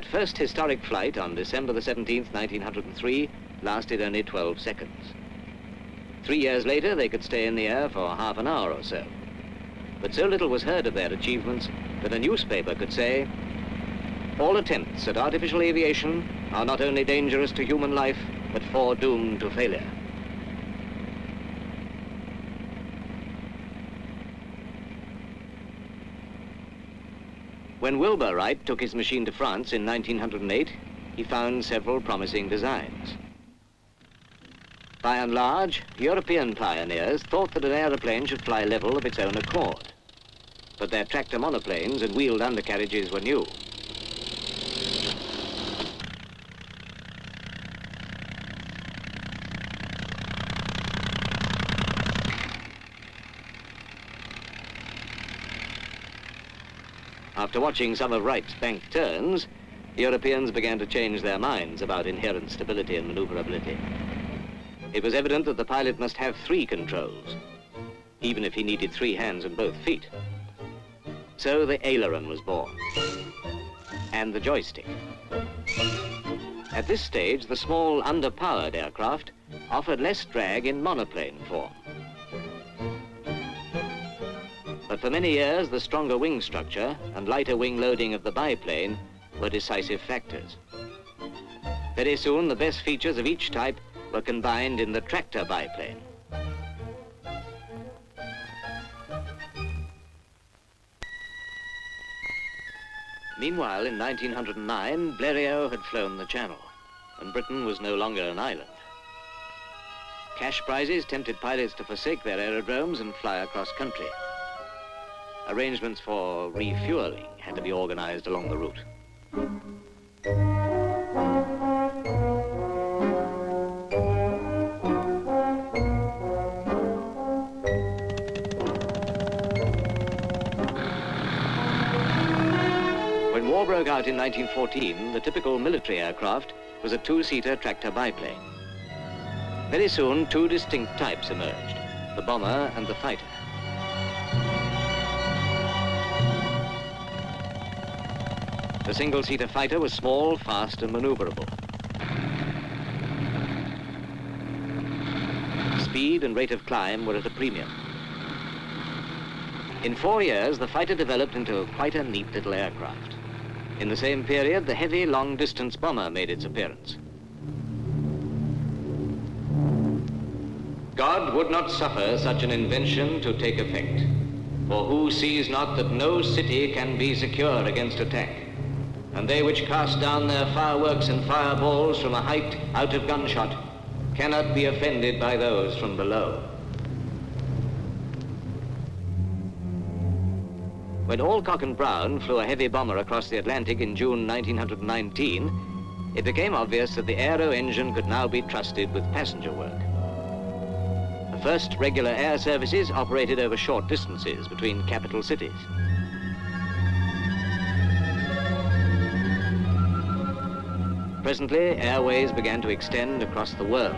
That first historic flight on December the 17th, 1903, lasted only 12 seconds. 3 years later, they could stay in the air for half an hour or so. But so little was heard of their achievements that a newspaper could say, "All attempts at artificial aviation are not only dangerous to human life, but foredoomed to failure." When Wilbur Wright took his machine to France in 1908, he found several promising designs. By and large, European pioneers thought that an aeroplane should fly level of its own accord. But their tractor monoplanes and wheeled undercarriages were new. After watching some of Wright's bank turns, Europeans began to change their minds about inherent stability and maneuverability. It was evident that the pilot must have 3 controls, even if he needed 3 hands and both feet. So the aileron was born, and the joystick. At this stage, the small, underpowered aircraft offered less drag in monoplane form. But for many years, the stronger wing structure and lighter wing loading of the biplane were decisive factors. Very soon, the best features of each type were combined in the tractor biplane. Meanwhile, in 1909, Blériot had flown the Channel, and Britain was no longer an island. Cash prizes tempted pilots to forsake their aerodromes and fly across country. Arrangements for refueling had to be organized along the route. When war broke out in 1914, the typical military aircraft was a 2-seater tractor biplane. Very soon, 2 distinct types emerged, the bomber and the fighter. The single-seater fighter was small, fast, and maneuverable. Speed and rate of climb were at a premium. In 4 years, the fighter developed into quite a neat little aircraft. In the same period, the heavy, long-distance bomber made its appearance. God would not suffer such an invention to take effect, for who sees not that no city can be secure against attack? And they which cast down their fireworks and fireballs from a height out of gunshot cannot be offended by those from below. When Alcock and Brown flew a heavy bomber across the Atlantic in June 1919, it became obvious that the aero engine could now be trusted with passenger work. The first regular air services operated over short distances between capital cities. Presently, airways began to extend across the world.